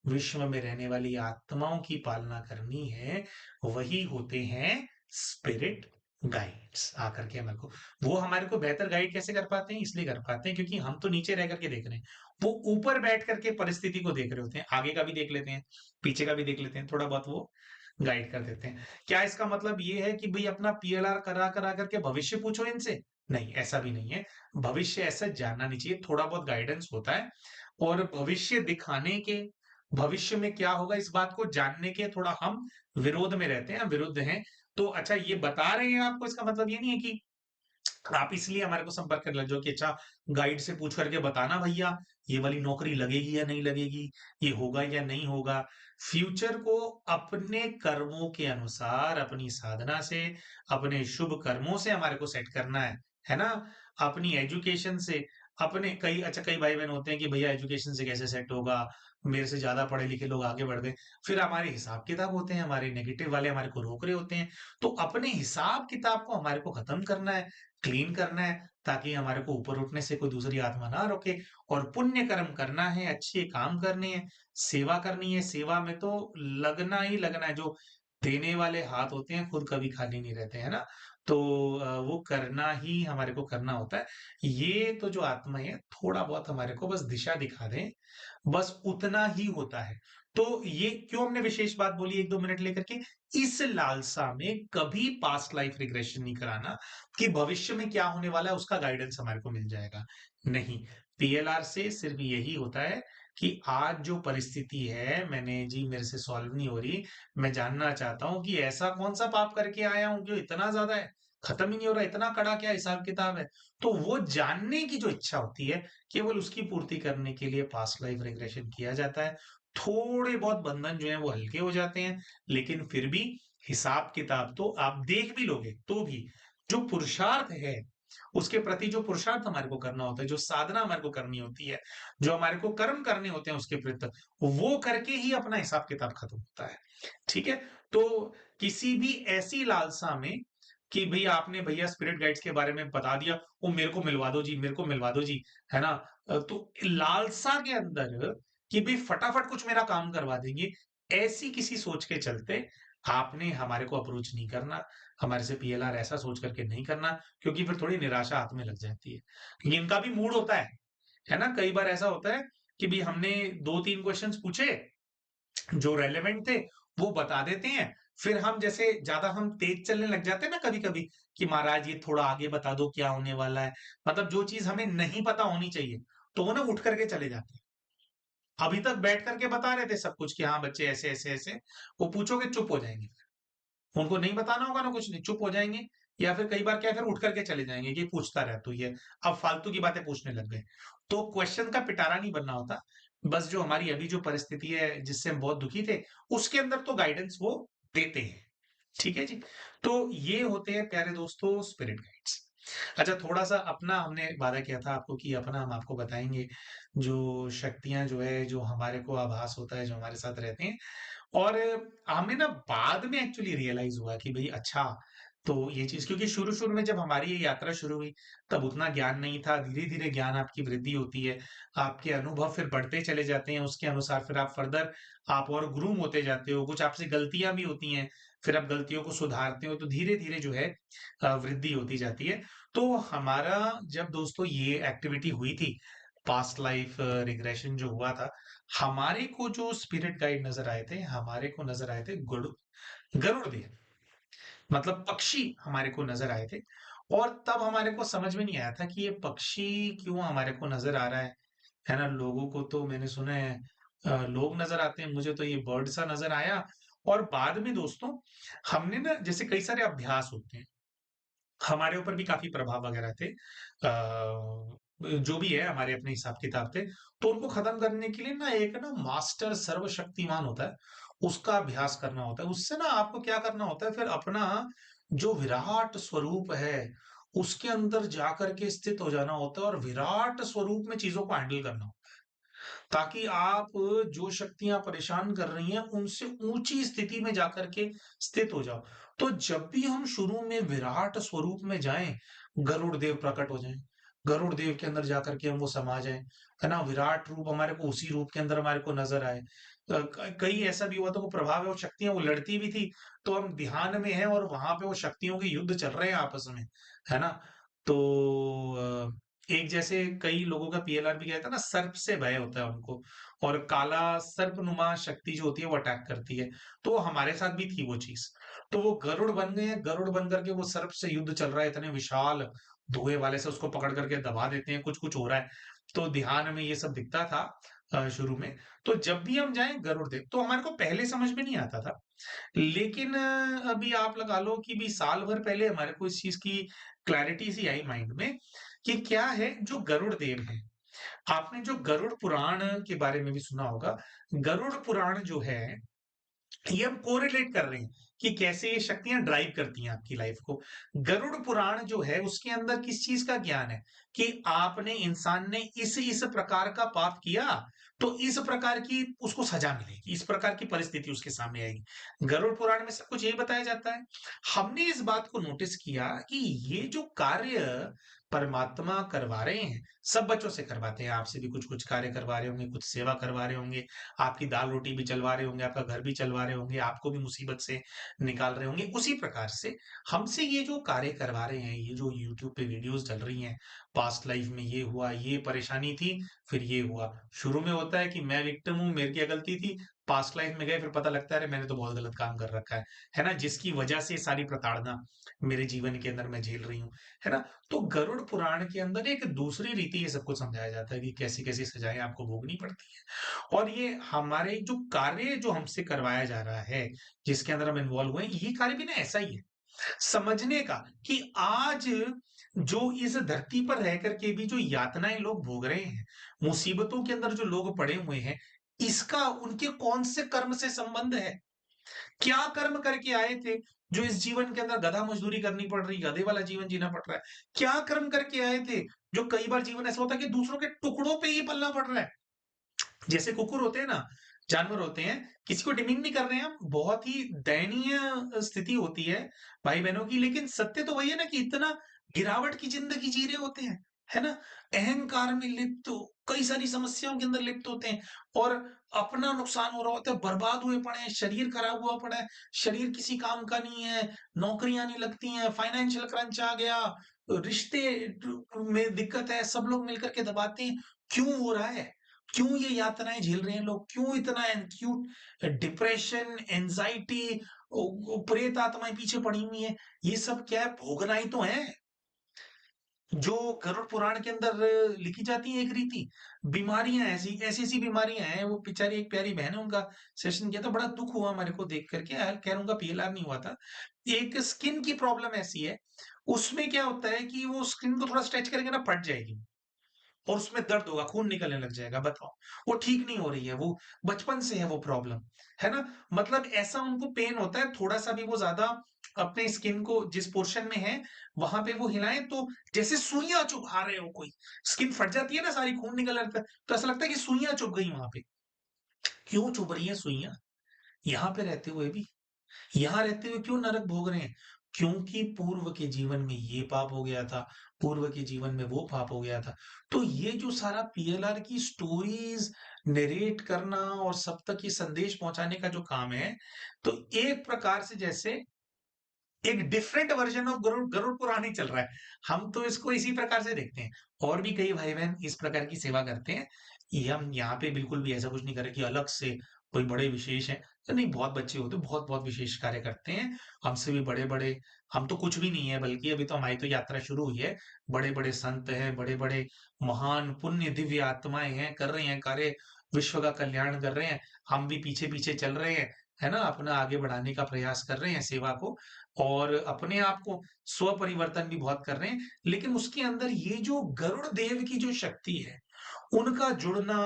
विश्व में रहने वाली आत्माओं की पालना करनी है, वही होते हैं स्पिरिट गाइड्स। आकर के हमारे को, वो हमारे को बेहतर गाइड कैसे कर पाते हैं, इसलिए कर पाते हैं क्योंकि हम तो नीचे रह करके देख रहे हैं, वो ऊपर बैठ करके परिस्थिति को देख रहे होते हैं, आगे का भी देख लेते हैं, पीछे का भी देख लेते हैं, थोड़ा बहुत वो गाइड कर देते हैं। क्या इसका मतलब ये है कि भाई अपना पीएलआर करा करा करके भविष्य पूछो इनसे? नहीं, ऐसा भी नहीं है। भविष्य ऐसा जानना नहीं चाहिए, थोड़ा बहुत गाइडेंस होता है, और भविष्य दिखाने के, भविष्य में क्या होगा इस बात को जानने के थोड़ा हम विरोध में रहते हैं, हम विरुद्ध हैं। तो अच्छा ये बता रहे हैं आपको, इसका मतलब ये नहीं है कि आप इसलिए हमारे को संपर्क कर लग जाओ कि अच्छा गाइड से पूछ करके बताना भैया, ये वाली नौकरी लगेगी या नहीं लगेगी, ये होगा या नहीं होगा। फ्यूचर को अपने कर्मों के अनुसार, अपनी साधना से, अपने शुभ कर्मों से हमारे को सेट करना है ना। अपनी एजुकेशन से, अपने कई भाई बहन होते हैं कि भैया एजुकेशन से कैसे सेट होगा, मेरे से ज्यादा पढ़े लिखे लोग आगे बढ़ गए, फिर हमारे हिसाब किताब होते हैं, हमारे नेगेटिव वाले हमारे को रोक रहे होते हैं। तो अपने हिसाब किताब को हमारे को खत्म करना है, क्लीन करना है, ताकि हमारे को ऊपर उठने से कोई दूसरी आत्मा ना रोके, और पुण्य कर्म करना है, अच्छे काम करने हैं, सेवा करनी है। सेवा में तो लगना ही लगना है, जो देने वाले हाथ होते हैं खुद कभी खाली नहीं रहते हैं ना। तो वो करना ही हमारे को करना होता है। ये तो जो आत्मा है थोड़ा बहुत हमारे को बस दिशा दिखा दें, बस उतना ही होता है। तो ये क्यों हमने विशेष बात बोली 1-2 मिनट लेकर के, इस लालसा में कभी पास्ट लाइफ रिग्रेशन नहीं कराना कि भविष्य में क्या होने वाला है उसका गाइडेंस हमारे को मिल जाएगा। नहीं, पीएलआर से सिर्फ यही होता है कि आज जो परिस्थिति है, मैंने जी मेरे से सॉल्व नहीं हो रही, मैं जानना चाहता हूं कि ऐसा कौन सा पाप करके आया हूं जो इतना ज्यादा है, खत्म ही नहीं हो रहा, इतना कड़ा क्या हिसाब किताब है। तो वो जानने की जो इच्छा होती है, केवल उसकी पूर्ति करने के लिए पास्ट लाइफ रिग्रेशन किया जाता है। थोड़े बहुत बंधन जो है वो हल्के हो जाते हैं, लेकिन फिर भी हिसाब किताब तो आप देख भी लोगे तो भी, जो पुरुषार्थ है, उसके प्रति जो पुरुषार्थ हमारे को करना होता है, जो साधना हमारे को करनी होती है, जो हमारे को कर्म करने होते हैं उसके प्रति, वो करके ही अपना हिसाब किताब खत्म होता है। ठीक है। तो किसी भी ऐसी लालसा में कि भैया आपने भैया स्पिरिट गाइड्स के बारे में बता दिया, वो मेरे को मिलवा दो जी, मेरे को मिलवा दो जी, है ना। तो लालसा के अंदर कि भाई फटाफट कुछ मेरा काम करवा देंगे, ऐसी किसी सोच के चलते आपने हमारे को अप्रोच नहीं करना, हमारे से पीएलआर ऐसा सोच करके नहीं करना, क्योंकि फिर थोड़ी निराशा हाथ में लग जाती है, क्योंकि इनका भी मूड होता है ना। कई बार ऐसा होता है कि भाई हमने 2-3 क्वेश्चंस पूछे जो रेलेवेंट थे, वो बता देते हैं, फिर हम जैसे ज्यादा हम तेज चलने लग जाते हैं ना कभी कभी, कि महाराज ये थोड़ा आगे बता दो क्या होने वाला है, मतलब जो चीज हमें नहीं पता होनी चाहिए, तो वो ना उठ करके चले जाते हैं। अभी तक बैठ करके बता रहे थे सब कुछ कि हाँ बच्चे ऐसे ऐसे ऐसे, वो पूछोगे चुप हो जाएंगे, उनको नहीं बताना होगा ना, कुछ नहीं, चुप हो जाएंगे। या फिर कई बार क्या है, फिर उठ करके चले जाएंगे कि पूछता रह तू ये, अब फालतू की बातें पूछने लग गए। तो क्वेश्चन का पिटारा नहीं बनना होता, बस जो हमारी अभी जो परिस्थिति है जिससे हम बहुत दुखी थे, उसके अंदर तो गाइडेंस वो देते हैं। ठीक है जी। तो ये होते हैं प्यारे दोस्तों स्पिरिट गाइड्स। अच्छा थोड़ा सा अपना हमने वादा किया था आपको कि अपना हम आपको बताएंगे, जो शक्तियां जो है, जो हमारे को आभास होता है, जो हमारे साथ रहते हैं। और हमें ना बाद में एक्चुअली रियलाइज हुआ कि भाई अच्छा, तो ये चीज, क्योंकि शुरू शुरू में जब हमारी ये यात्रा शुरू हुई तब उतना ज्ञान नहीं था, धीरे धीरे ज्ञान आपकी वृद्धि होती है, आपके अनुभव फिर बढ़ते चले जाते हैं, उसके अनुसार फिर आप फर्दर आप और ग्रूम होते जाते हो, कुछ आपसे गलतियां भी होती हैं, फिर आप गलतियों को सुधारते हो, तो धीरे धीरे जो है वृद्धि होती जाती है। तो हमारा जब दोस्तों ये एक्टिविटी हुई थी, पास्ट लाइफ रिग्रेशन जो हुआ था, हमारे को जो स्पिरिट गाइड नजर आए थे, हमारे को नजर आए थे गरुड़ देव, मतलब पक्षी हमारे को नजर आए थे। और तब हमारे को समझ में नहीं आया था कि ये पक्षी क्यों हमारे को नजर आ रहा है ना। लोगों को तो मैंने सुना है लोग नजर आते हैं, मुझे तो ये बर्ड सा नजर आया। और बाद में दोस्तों हमने ना जैसे कई सारे अभ्यास होते हैं, हमारे ऊपर भी काफ़ी प्रभाव वगैरह थे। जो भी है हमारे अपने हिसाब-किताब थे, तो उनको खत्म करने के लिए ना एक ना मास्टर सर्वशक्तिमान होता है, उसका अभ्यास करना होता है। उससे ना आपको क्या करना होता है फिर अपना जो विराट स्वरूप है, उसके अंदर जाकर के स्थित हो जाना होता है और विराट स्वरूप में चीज़ों को हैंडल करना होता है। ताकि आप जो शक्तियाँ परेशान कर रही हैं, उनसे ऊँची स्थिति में जाकर के स्थित हो जाओ। तो जब भी हम शुरू में विराट स्वरूप में जाएँ, गरुड़ देव प्रकट हो जाएँ। गरुड़ देव के अंदर जाकर के हम वो समा जाएँ, है ना? विराट रूप हमारे को उसी रूप के अंदर हमारे को नज़र आए। क कहीं ऐसा भी हुआ था वो प्रभाव है वो शक्तियाँ वो लड़ती भी थी, तो हम ध्यान में हैं और वहाँ पे वो शक्तियों के युद्ध चल रहे हैं आपस में, है ना? तो एक जैसे कई लोगों का पीएलआर भी कहता है ना सर्प से भय होता है उनको और काला सर्पनुमा शक्ति जो होती है वो अटैक करती है। तो हमारे साथ भी थी वो चीज़। तो वो गरुड़ बन गए हैं, गरुड़ बन करके वो सर्प से युद्ध चल रहा है इतने विशाल धुएँ वाले से उसको पकड़ करके दबा देते हैं, कुछ-कुछ हो रहा है। तो ध्यान में ये सब दिखता था शुरू में। तो जब भी हम जाएँ गरुड़ देव तो हमारे को पहले समझ में नहीं आता था। लेकिन अभी आप लगा लो कि भी साल भर पहले हमारे को इस चीज़ की क्लैरिटी सी आई माइंड में कि क्या है जो गरुड़ देव है। आपने जो गरुड़ पुराण के बारे में भी सुना होगा। गरुड़ पुराण जो है, ये हम कोरिलेट कर रहे हैं कि कैसे ये शक्तियाँ ड्राइव करती हैं आपकी लाइफ को। गरुड़ पुराण जो है उसके अंदर किस चीज़ का ज्ञान है कि आपने इंसान ने इस प्रकार का पाप किया, तो इस प्रकार की उसको सज़ा मिलेगी, इस प्रकार की परिस्थिति उसके सामने आएगी। गरुड़ पुराण में सब कुछ यही बताया जाता है। हमने इस बात को नोटिस किया कि ये जो कार्य परमात्मा करवा रहे हैं, सब बच्चों से करवाते हैं, आपसे भी कुछ-कुछ कार्य करवा रहे होंगे, कुछ सेवा करवा रहे होंगे, आपकी दाल-रोटी भी चलवा रहे होंगे, आपका घर भी चलवा रहे होंगे, आपको भी मुसीबत से निकाल रहे होंगे। उसी प्रकार से हमसे ये जो कार्य करवा रहे हैं, ये जो यूट्यूब पे वीडियोज़ चल रही हैं, पास्ट लाइफ में ये हुआ, ये परेशानी थी, फिर ये हुआ। शुरू में होता है कि मैं विक्टिम हूँ, मेरी क्या गलती थी, पास्ट लाइफ में गए फिर पता लगता है अरे मैंने तो बहुत गलत काम कर रखा है ना? जिसकी वजह से सारी प्रताड़ना मेरे जीवन के अंदर मैं झेल रही हूँ, है ना? तो गरुड़ पुराण के अंदर एक दूसरी रीति ये सब कुछ समझाया जाता है कि कैसी-कैसी सज़ाएँ आपको भोगनी पड़ती हैं। और ये हमारे जो कार्य जो हमसे करवाया जा रहा है, जिसके अंदर हम इन्वॉल्व हुए हैं, ये कार्य भी ना ऐसा ही है। समझने का कि आज जो इस धरती पर रह कर के भी जो यातनाएँ लोग भोग रहे हैं, मुसीबतों के अंदर जो लोग पड़े हुए हैं, इसका उनके कौन से कर्म से संबंध है? क्या कर्म करके आए थे, जो इस जीवन के अंदर गधा मज़दूरी करनी पड़ रही है, गधे वाला जीवन जीना पड़ रहा है? क्या कर्म करके आए थे, जो कई बार जीवन ऐसा होता है कि दूसरों के टुकड़ों पे ही पलना पड़ रहा है? जैसे कुकुर होते हैं ना, जानवर होते हैं, किसी को डिमीन नहीं कर रहे हैं हम, बहुत ही दयनीय स्थिति होती है भाई-बहनों की, लेकिन सत्य तो वही है ना कि इतना गिरावट की ज़िंदगी जी रहे होते हैं, है ना? अहंकार में लिप्त कई सारी समस्याओं के अंदर लिप्त होते हैं और अपना नुकसान हो रहा होता है, बर्बाद हुए पड़े हैं, शरीर खराब हुआ पड़ा है, शरीर किसी काम का नहीं है, नौकरियाँ नहीं लगती हैं, फाइनेंशियल क्रंच आ गया, रिश्ते में दिक्कत है, सब लोग मिलकर के दबाते हैं। क्यों हो रहा है? क्यों ये यातनाएँ झेल रहे हैं लोग? क्यों इतना एक्यूट डिप्रेशन, एंग्ज़ायटी प्रेत आत्माएँ पीछे पड़ी हुई हैं? ये सब क्या है? भोगना ही तो है। जो गरुड़ पुराण के अंदर लिखी जाती है एक रीति, बीमारियाँ ऐसी-ऐसी बीमारियाँ हैं, वो बेचारी एक प्यारी बहन है, उनका सेशन किया था, बड़ा दुःख हुआ मेरे को देख कर के, खैर उनका पीएलआर नहीं हुआ था। एक स्किन की प्रॉब्लम ऐसी है, उसमें क्या होता है कि वो स्किन को थोड़ा स्ट्रेच करेंगे ना फट जाएगी। और उसमें दर्द होगा, खून निकलने लग जाएगा, बताओ। वो ठीक नहीं हो रही है, वो बचपन से है वो प्रॉब्लम, है ना? मतलब ऐसा उनको पेन होता है, थोड़ा-सा भी वो ज़्यादा अपने स्किन को जिस पोर्शन में है, वहाँ पे वो हिलाएँ तो जैसे सुइयाँ चुभा रहे हो कोई। स्किन फट जाती है ना सारी, खून निकलने लगता है, तो ऐसा लगता है कि सुइयाँ चुभ गई वहाँ पे। क्यों चुभ रही हैं सुइयाँ? यहाँ पे रहते हुए भी। यहाँ रहते हुए क्यों नरक भोग रहे हैं? क्योंकि पूर्व के जीवन में ये पाप हो गया था, पूर्व के जीवन में वो पाप हो गया था। तो ये जो सारा पीएलआर की स्टोरीज़ नरेट करना और सब तक ये संदेश पहुँचाने का जो काम है, तो एक प्रकार से जैसे एक different version of Garuda Garuda Purana ही चल रहा है। हम तो इसको इसी प्रकार से देखते हैं और भी कई भाई-बहन इस प्रकार की सेवा करते हैं। ये हम यहाँ पे बिल्कुल भी ऐसा कुछ नहीं कर रहे कि अलग से कोई बड़े विशेष हैं। तो नहीं, बहुत बच्चे होते हैं, बहुत-बहुत विशेष कार्य करते हैं। हमसे भी बड़े-बड़े हम तो कुछ भी नहीं है, बल्कि अभी तो हमारी तो यात्रा शुरू हुई है। बड़े-बड़े संत हैं, बड़े-बड़े महान पुण्य दिव्य आत्माएँ हैं, कर रहे हैं कार्य, विश्व का कल्याण कर रहे हैं। हम भी पीछे-पीछे चल रहे हैं। है ना? अपना आगे बढ़ाने का प्रयास कर रहे हैं सेवा को और अपने आप को स्व-परिवर्तन भी बहुत कर रहे हैं। लेकिन उसके अंदर ये जो गरुड़ देव की जो शक्ति है, उनका जुड़ना,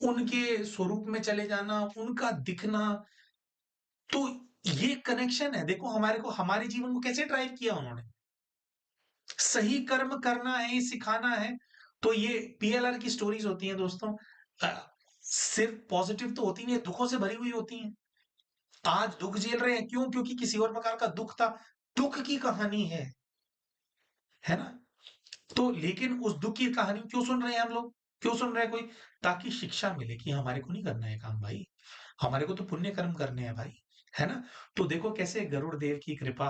उनके स्वरूप में चले जाना, उनका दिखना, तो ये कनेक्शन है। देखो हमारे को हमारे जीवन को कैसे ड्राइव किया उन्होंने। सही कर्म करना है, सिखाना है, तो ये पीएलआर की स्टोरीज़ होती हैं दोस्तों अ, सिर्फ़ पॉज़िटिव तो होती नहीं है, दुखों से भरी हुई होती हैं। आज दुःख झेल रहे हैं, क्यों? क्योंकि किसी और प्रकार का दुःख था। दुःख की कहानी है ना? तो लेकिन उस दुःख की कहानी क्यों सुन रहे हैं हम लोग? क्यों सुन रहे हैं कोई? ताकि शिक्षा मिले कि हमारे को नहीं करना है काम भाई, हमारे को तो पुण्य कर्म करने हैं भाई, है ना? तो देखो कैसे गरुड़ देव की कृपा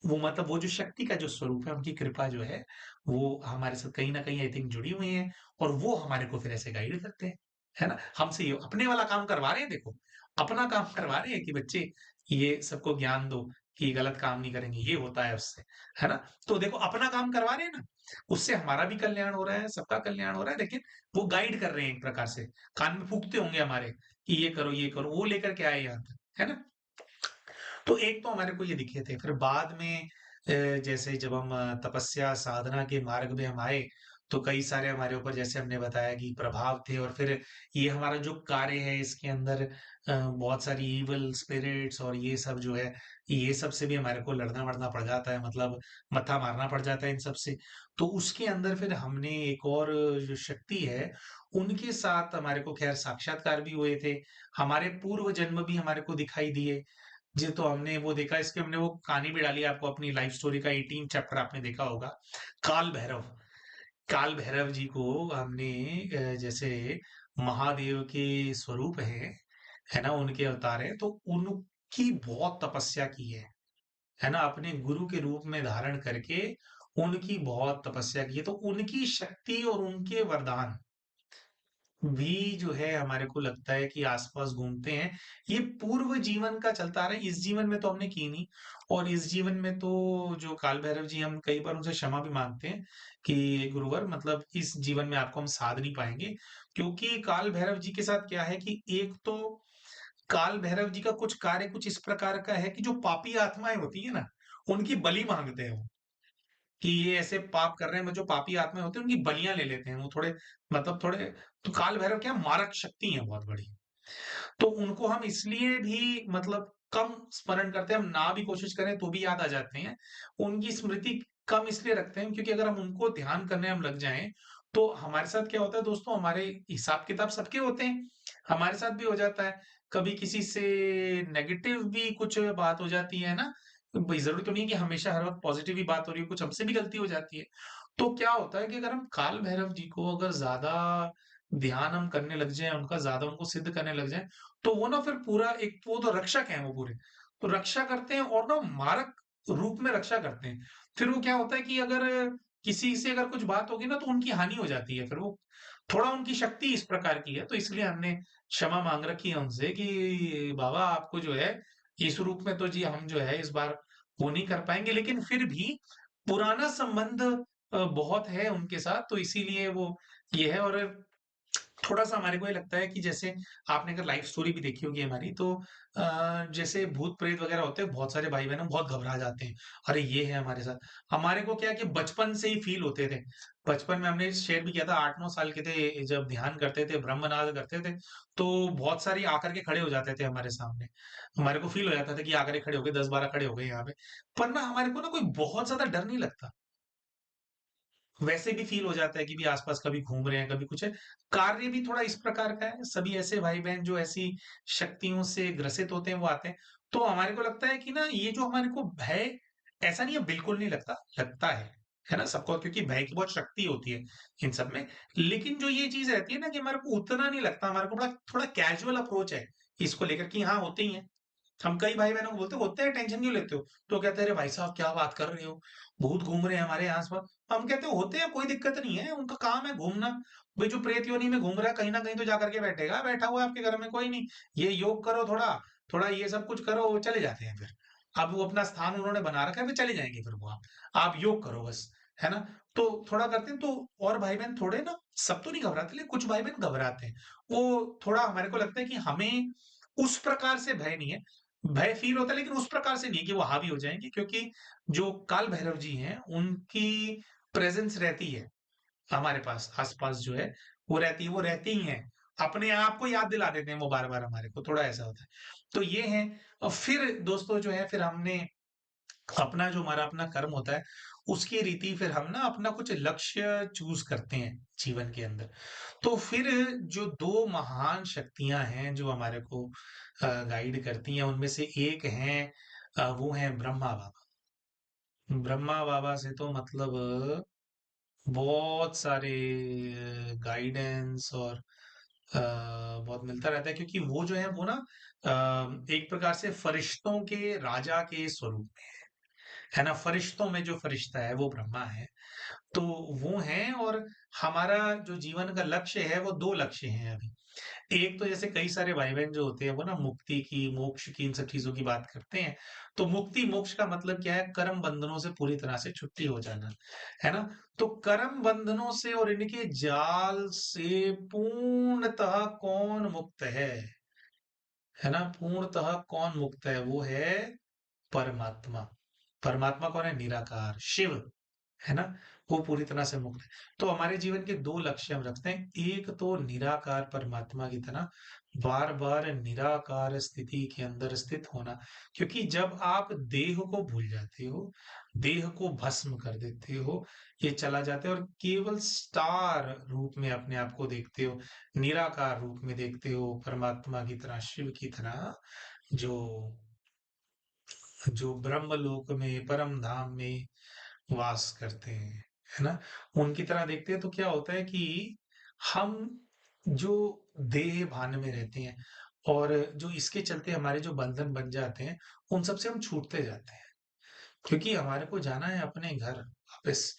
वो मतलब वो जो शक्ति का जो स्वरूप है, उनकी कृपा जो है, वो हमारे साथ कहीं न कहीं आई थिंक जुड़ी हुई है और वो हमारे को फिर ऐसे गाइड करते हैं, है ना? हमसे ये अपने वाला काम करवा रहे हैं देखो, अपना काम करवा रहे हैं कि बच्चे ये सबको ज्ञान दो कि गलत काम नहीं करेंगे, ये होता है उससे, है ना? तो देखो अपना काम करवा रहे हैं ना, उससे हमारा भी कल्याण हो रहा है, सबका कल्याण हो रहा है, लेकिन वो गाइड कर रहे हैं एक प्रकार से, कान में फूँकते होंगे हमारे कि ये करो, वो लेकर के आए यहाँ तक, है ना? तो एक तो हमारे को ये दिखे थे, फिर बाद में जैसे जब हम तपस्या साधना के मार्ग में हम आए, तो कई सारे हमारे ऊपर जैसे हमने बताया कि प्रभाव थे और फिर ये हमारा जो कार्य है इसके अंदर बहुत सारी इविल स्पिरिट्स और ये सब जो है, ये सब से भी हमारे को लड़ना-वड़ना पड़ जाता है मतलब मत्था मारना पड़ जाता है इन सब से। तो उसके अंदर फिर हमने एक और जो शक्ति है, उनके साथ हमारे को ख़ैर साक्षात्कार भी हुए थे। हमारे पूर्व जन्म भी हमारे को दिखाई दिए। जी, तो हमने वो देखा इसकी हमने वो कहानी भी डाली है आपको अपनी लाइफ स्टोरी का 18 चैप्टर आपने देखा होगा। काल भैरव, काल भैरव जी को हमने जैसे महादेव के स्वरूप है ना? उनके अवतार हैं, तो उनकी बहुत तपस्या की है ना? अपने गुरु के रूप में धारण करके उनकी बहुत तपस्या की है, तो उनकी शक्ति और उनके वरदान भी जो है हमारे को लगता है कि आस-पास घूमते हैं। ये पूर्व जीवन का चलता आ रहा है, इस जीवन में तो हमने की नहीं और इस जीवन में तो जो काल भैरव जी हम कई बार उनसे क्षमा भी माँगते हैं कि गुरुवर मतलब इस जीवन में आपको हम साध नहीं पाएँगे। क्योंकि काल भैरव जी के साथ क्या है कि एक तो काल भैरव जी का कुछ कार्य कुछ इस प्रकार का है कि जो पापी आत्माएँ होती हैं ना, उनकी बलि माँगते हैं वो। कि ये ऐसे पाप कर रहे हैं, जो पापी आत्माएँ होती हैं, उनकी बलियाँ ले लेते हैं। वो थोड़े मतलब थोड़े तो काल भैरव क्या मारक शक्ति है बहुत बड़ी। तो उनको हम इसलिए भी मतलब कम स्मरण करते हैं, हम ना भी कोशिश करें तो भी याद आ जाते हैं। उनकी स्मृति कम इसलिए रखते हैं क्योंकि अगर हम उनको ध्यान करने हम लग जाएँ, तो हमारे साथ क्या होता है दोस्तों, हमारे हिसाब-किताब सबके होते हैं। हमारे साथ भी हो जाता है। कभी किसी से नेगेटिव भी कुछ बात हो जाती है ना, भई ज़रूरी तो नहीं है कि हमेशा हर वक़्त पॉज़िटिव ही बात हो रही है, कुछ हमसे भी गलती हो जाती है। तो क्या होता है कि अगर हम काल भैरव जी को अगर ज़्यादा ध्यान हम करने लग जाएँ, उनका ज़्यादा उनको सिद्ध करने लग जाएँ, तो वो ना फिर पूरा एक वो तो रक्षक हैं वो पूरे। तो रक्षा करते हैं और ना मारक रूप में रक्षा करते हैं। फिर वो क्या होता है कि अगर किसी से अगर कुछ बात होगी ना तो उनकी हानि हो जाती है। फिर वो थोड़ा उनकी शक्ति इस प्रकार की है, तो इसलिए हमने क्षमा माँग रखी है उनसे कि बाबा आपको जो है इस रूप में तो जी हम जो है इस बार वो नहीं कर पाएँगे, लेकिन फिर भी पुराना संबंध बहुत है उनके साथ तो इसीलिए वो ये है और थोड़ा-सा हमारे को ये लगता है कि जैसे आपने अगर लाइफ़ स्टोरी भी देखी होगी हमारी तो जैसे भूत-प्रेत वग़ैरह होते हैं, बहुत सारे भाई-बहन हम बहुत घबरा जाते हैं। अरे! ये है हमारे साथ। हमारे को क्या है कि बचपन से ही फ़ील होते थे। बचपन में हमने शेयर भी किया था 8-9 साल के थे, जब ध्यान करते थे, ब्रह्मनाद करते थे, तो बहुत सारी आकर के खड़े हो जाते थे हमारे सामने। हमारे को फ़ील हो जाता था कि आकर के खड़े हो गए, 10-12 खड़े हो गए यहाँ पे। पर ना हमारे को ना कोई बहुत ज़्यादा डर नहीं लगता। वैसे भी फ़ील हो जाता है कि भी आस-पास कभी घूम रहे हैं, कभी कुछ है। कार्य भी थोड़ा इस प्रकार का है, सभी ऐसे भाई-बहन जो ऐसी शक्तियों से ग्रसित होते हैं, वो आते हैं। तो हमारे को लगता है कि ना ये जो हमारे को भय ऐसा नहीं है बिल्कुल नहीं लगता, लगता है ना? सबको क्योंकि भय की बहुत शक्ति होती है इन सब में। लेकिन जो ये चीज़ रहती है ना कि हमारे को उतना नहीं लगता, हमारे को बड़ा थोड़ा कैज़ुअल अप्रोच है इसको लेकर कि हाँ, होते ही हैं। हम कई भाई-बहनों को बोलते हैं, "होते हैं, टेंशन क्यों लेते हो?" तो कहते हैं, "अरे भाई साहब क्या बात कर रहे हो? भूत घूम रहे हैं हमारे आस-पास।" हम कहते हैं, "होते हैं, कोई दिक्कत नहीं है, उनका काम है घूमना। भई जो प्रेत योनि में घूम रहा है, कहीं न कहीं तो जाकर के बैठेगा, बैठा हुआ है आपके घर में, कोई नहीं। ये योग करो थोड़ा, थोड़ा ये सब कुछ करो, वो चले जाते हैं फिर। अब वो अपना स्थान उन्होंने बना रखा है, फिर चले जाएँगे फिर वो आप। आप योग करो बस।" है ना? तो थोड़ा करते हैं तो और भाई-बहन थोड़े ना सब तो नहीं घबराते, लेकिन कुछ भाई-बहन घबराते हैं। वो थोड़ा हमारे को लगता है कि हमें उस प्रकार से भय नहीं है। भय फ़ील होता है लेकिन उस प्रकार से नहीं है कि वो हावी हो जाएँगे, क्योंकि जो काल भैरव जी हैं, उनकी प्रेज़ेंस रहती है हमारे पास, आस-पास जो है, वो रहती ही हैं। अपने आप को याद दिला देते हैं वो बार-बार हमारे को, थोड़ा ऐसा होता है। तो ये है। और फिर दोस्तों जो है, फिर हमने अपना जो हमारा अपना कर्म होता है, उसकी रीति फिर हम ना अपना कुछ लक्ष्य चूज़ करते हैं जीवन के अंदर। तो फिर जो 2 महान शक्तियाँ हैं जो हमारे को गाइड करती हैं, उनमें से एक हैं वो हैं ब्रह्मा बाबा। ब्रह्मा बाबा से तो मतलब बहुत सारे गाइडेंस और बहुत मिलता रहता है, क्योंकि वो जो है वो ना एक प्रकार से फरिश्तों के राजा के स्वरूप में है ना? फरिश्तों में जो फरिश्ता है वो ब्रह्मा है। तो वो हैं, और हमारा जो जीवन का लक्ष्य है वो 2 लक्ष्य हैं अभी। एक तो जैसे कई सारे भाई-बहन जो होते हैं वो ना मुक्ति की, मोक्ष की, इन सब चीज़ों की बात करते हैं। तो मुक्ति, मोक्ष का मतलब क्या है? कर्म बंधनों से पूरी तरह से छुट्टी हो जाना, है ना? तो कर्म बंधनों से और इनके जाल से पूर्णतः कौन मुक्त है ना? पूर्णतः कौन मुक्त है? वो है परमात्मा। परमात्मा कौन है? निराकार, शिव। है ना? वो पूरी तरह से मुक्त है। तो हमारे जीवन के 2 लक्ष्य हम रखते हैं। एक तो निराकार परमात्मा की तरह बार-बार निराकार स्थिति के अंदर स्थित होना। क्योंकि जब आप देह को भूल जाते हो, देह को भस्म कर देते हो, ये चला जाता है और केवल स्टार रूप में अपने आप को देखते हो, निराकार रूप में देखते हो, परमात्मा की तरह, शिव की तरह, जो जो ब्रह्मलोक में, परम धाम में वास करते हैं, है ना? उनकी तरह देखते हैं तो क्या होता है कि हम जो देह भान में रहते हैं और जो इसके चलते हमारे जो बंधन बन जाते हैं, उन सब से हम छूटते जाते हैं। क्योंकि हमारे को जाना है अपने घर वापस।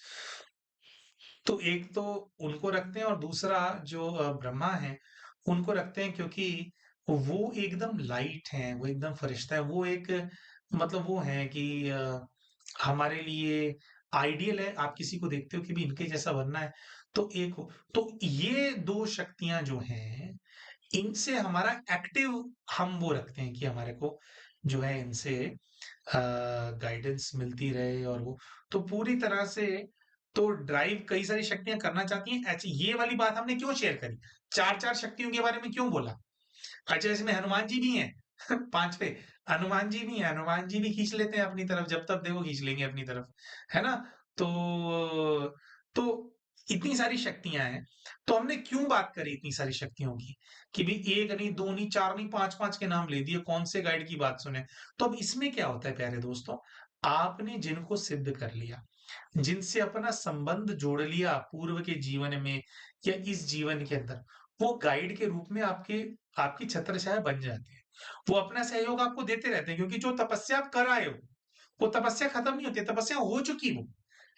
तो एक तो उनको रखते हैं और दूसरा जो ब्रह्मा हैं, उनको रखते हैं, क्योंकि वो एकदम लाइट हैं, वो एकदम फरिश्ता है। वो एक मतलब वो हैं कि हमारे लिए आइडियल है। आप किसी को देखते हो कि भी इनके जैसा बनना है, तो एक हो। तो ये 2 शक्तियाँ जो हैं, इनसे हमारा एक्टिव हम वो रखते हैं कि हमारे को जो है इनसे गाइडेंस मिलती रहे, और वो तो पूरी तरह से तो ड्राइव कई सारी शक्तियाँ करना चाहती हैं। ऐसी ये वाली बात हमने क्यों शेयर करी? 4-4 शक्तियों के बारे में क्यों बोला? अच्छा, इसमें हनुमान जी भी हैं 5वें। हनुमान जी भी हैं, हनुमान जी भी खींच लेते हैं अपनी तरफ, जब तक देखो खींच लेंगे अपनी तरफ, है ना? तो तो इतनी सारी शक्तियाँ हैं, तो हमने क्यों बात करी इतनी सारी शक्तियों की? कि भई 1 नहीं, 2 नहीं, 4 नहीं, 5-5 के नाम ले दिए, कौन से गाइड की बात सुने? तो अब इसमें क्या होता है प्यारे दोस्तों, आपने जिनको सिद्ध कर लिया, जिनसे अपना संबंध जोड़ लिया पूर्व के जीवन में या इस जीवन के अंदर, वो गाइड के रूप में आपकी छत्रछाया बन जाते हैं। वो अपना सहयोग आपको देते रहते हैं, क्योंकि जो तपस्या आप कर आए हो, वो तपस्या खत्म नहीं होती है, तपस्या हो चुकी वो,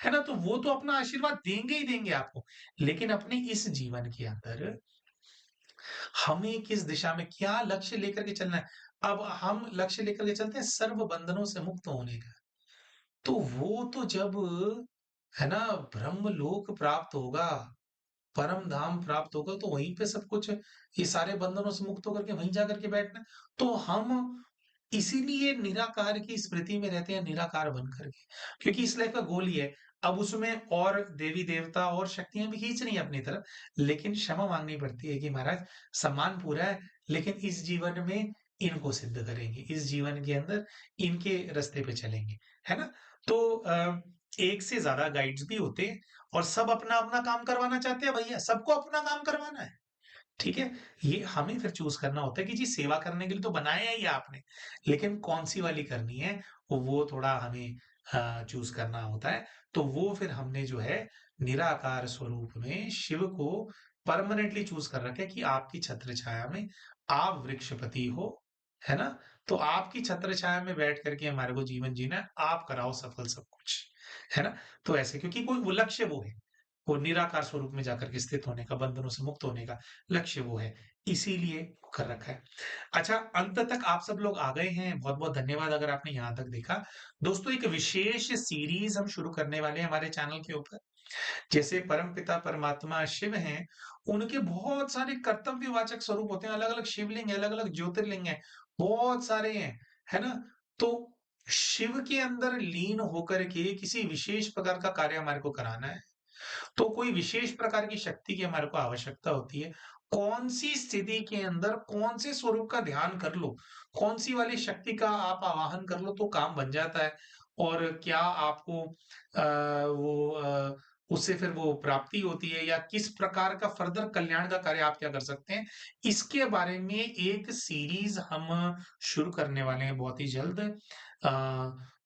है ना? तो वो तो अपना आशीर्वाद देंगे ही देंगे आपको। लेकिन अपने इस जीवन के अंदर हमें किस दिशा में क्या लक्ष्य लेकर के चलना है? अब हम लक्ष्य लेकर के चलते हैं सर्व बंधनों से मुक्त होने का। तो वो तो जब है ना ब्रह्मलोक प्राप्त होगा, परम धाम प्राप्त होगा, तो वहीं पे सब कुछ ये सारे बंधनों से मुक्त होकर के वहीं जाकर के बैठना है। तो हम इसीलिए निराकार की स्मृति में रहते हैं, निराकार बन करके, क्योंकि इस लाइफ का गोल ही है। अब उसमें और देवी-देवता और शक्तियाँ भी खींच रही हैं अपनी तरफ, लेकिन क्षमा माँगनी पड़ती है कि महाराज सम्मान पूरा है, लेकिन इस जीवन में इनको सिद्ध करेंगे, इस जीवन के अंदर इनके रास्ते पे चलेंगे, है ना? तो एक से ज़्यादा गाइड्स भी होते हैं और सब अपना-अपना काम करवाना चाहते हैं भैया, सबको अपना काम करवाना है। ठीक है? ये हमें फिर चूज़ करना होता है कि जी सेवा करने के लिए तो बनाया ही है आपने, लेकिन कौन-सी वाली करनी है, वो थोड़ा हमें चूज़ करना होता है। तो वो फिर हमने जो है निराकार स्वरूप में शिव को परमानेंटली चूज़ कर रखा है कि आपकी छत्र छाया में आप वृक्षपति हो, है ना? तो आपकी छत्र छाया में बैठ कर के हमारे को जीवन जीना है, आप कराओ सफल सब कुछ, है ना? तो ऐसे क्योंकि कोई वो लक्ष्य वो है। वो निराकार स्वरूप में जाकर के स्थित होने का, बंधनों से मुक्त होने का लक्ष्य वो है। इसीलिए कर रखा है। अच्छा, अंत तक आप सब लोग आ गए हैं, बहुत-बहुत धन्यवाद अगर आपने यहाँ तक देखा। दोस्तों एक विशेष सीरीज़ हम शुरू करने वाले हैं हमारे चैनल के ऊपर। जैसे परमपिता परमात्मा शिव हैं, उनके बहुत सारे कर्तव्यवाचक स्वरूप होते हैं, अलग-अलग शिवलिंग है, अलग-अलग ज्योतिर्लिंग है, बहुत सारे हैं, है ना? तो शिव के अंदर लीन होकर के किसी विशेष प्रकार का कार्य हमारे को कराना है, तो कोई विशेष प्रकार की शक्ति की हमारे को आवश्यकता होती है। कौन-सी स्थिति के अंदर कौन-से स्वरूप का ध्यान कर लो, कौन-सी वाली शक्ति का आप आवाहन कर लो तो काम बन जाता है और क्या आपको उससे फिर वो प्राप्ति होती है या किस प्रकार का फर्दर कल्याण का कार्य आप क्या कर सकते हैं, इसके बारे में एक सीरीज़ हम शुरू करने वाले हैं बहुत ही जल्द।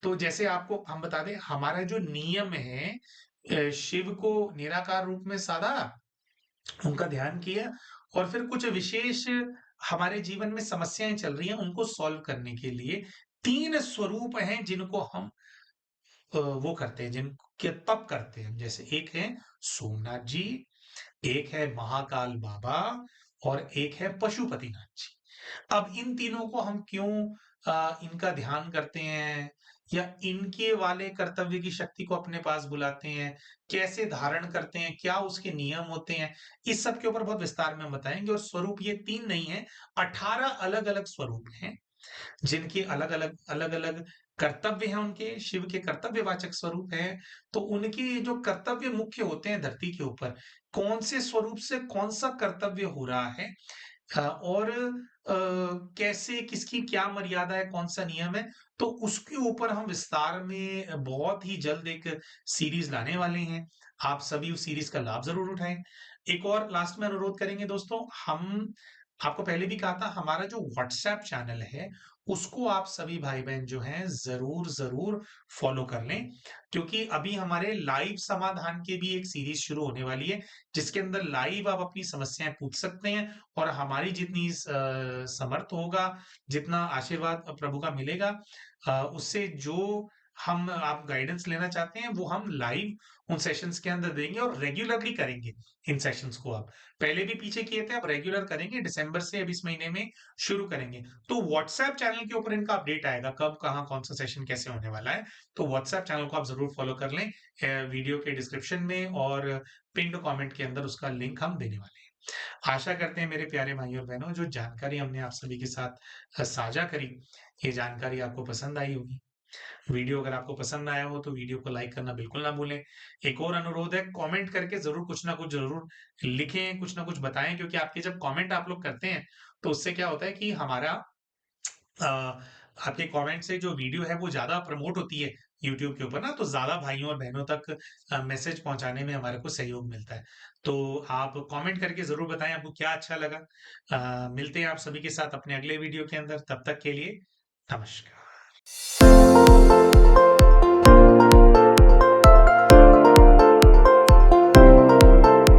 तो जैसे आपको हम बता दें हमारा जो नियम है शिव को निराकार रूप में साधा, उनका ध्यान किया और फिर कुछ विशेष हमारे जीवन में समस्याएँ चल रही हैं, उनको सॉल्व करने के लिए 3 स्वरूप हैं जिनको हम वो करते हैं, जिनके तप करते हैं। जैसे एक है सोमनाथ जी, एक है महाकाल बाबा और एक है पशुपतिनाथ जी। अब इन तीनों को हम क्यों इनका ध्यान करते हैं या इनके वाले कर्तव्य की शक्ति को अपने पास बुलाते हैं, कैसे धारण करते हैं, क्या उसके नियम होते हैं, इस सब के ऊपर बहुत विस्तार में हम बताएँगे और स्वरूप ये 3 नहीं है, 18 अलग-अलग स्वरूप हैं। जिनकी अलग-अलग अलग-अलग कर्तव्य हैं उनके, शिव के कर्तव्यवाचक स्वरूप हैं, तो उनके जो कर्तव्य मुख्य होते हैं धरती के ऊपर, कौन से स्वरूप से कौन-सा कर्तव्य हो रहा है और कैसे किसकी क्या मर्यादा है, कौन-सा नियम है, तो उसके ऊपर हम विस्तार में बहुत ही जल्द एक सीरीज़ लाने वाले हैं। आप सभी उस सीरीज़ का लाभ ज़रूर उठाएँ। एक और लास्ट में अनुरोध करेंगे दोस्तों, हम आपको पहले भी कहा था हमारा जो व्हाट्सएप चैनल है, उसको आप सभी भाई-बहन जो हैं ज़रूर फॉलो कर लें, क्योंकि अभी हमारे लाइव समाधान की भी एक सीरीज़ शुरू होने वाली है, जिसके अंदर लाइव आप अपनी समस्याएँ पूछ सकते हैं और हमारी जितनी समर्थ होगा, जितना आशीर्वाद प्रभु का मिलेगा उससे जो हम आप गाइडेंस लेना चाहते हैं, वो हम लाइव उन सेशंस के अंदर देंगे और रेगुलरली करेंगे इन सेशंस को आप। पहले भी पीछे किए थे, अब रेगुलर करेंगे, दिसंबर से अब इस महीने में शुरू करेंगे। तो व्हाट्सएप चैनल के ऊपर इनका अपडेट आएगा, कब, कहाँ, कौन-सा सेशन कैसे होने वाला है। तो व्हाट्सएप चैनल को आप ज़रूर फॉलो कर लें। वीडियो के डिस्क्रिप्शन में और पिन्ड कमेंट के अंदर उसका लिंक हम देने वाले हैं। आशा करते हैं मेरे प्यारे भाई और बहनों जो जानकारी हमने आप सभी के साथ साझा करी, ये जानकारी आपको पसंद आई होगी। वीडियो अगर आपको पसंद आया हो तो वीडियो को लाइक करना बिल्कुल ना भूलें। एक और अनुरोध है कमेंट करके ज़रूर कुछ ना कुछ ज़रूर लिखें, कुछ ना कुछ बताएँ क्योंकि आपके जब कमेंट आप लोग करते हैं, तो उससे क्या होता है कि हमारा आपके कमेंट से जो वीडियो है वो ज़्यादा प्रमोट होती है यूट्यूब के ऊपर ना, तो ज़्यादा भाइयों और बहनों तक मैसेज पहुँचाने में हमारे को सहयोग मिलता है। तो आप कमेंट करके ज़रूर बताएँ आपको क्या अच्छा लगा। मिलते हैं आप सभी के साथ अपने अगले वीडियो के अंदर, तब तक के लिए नमस्कार।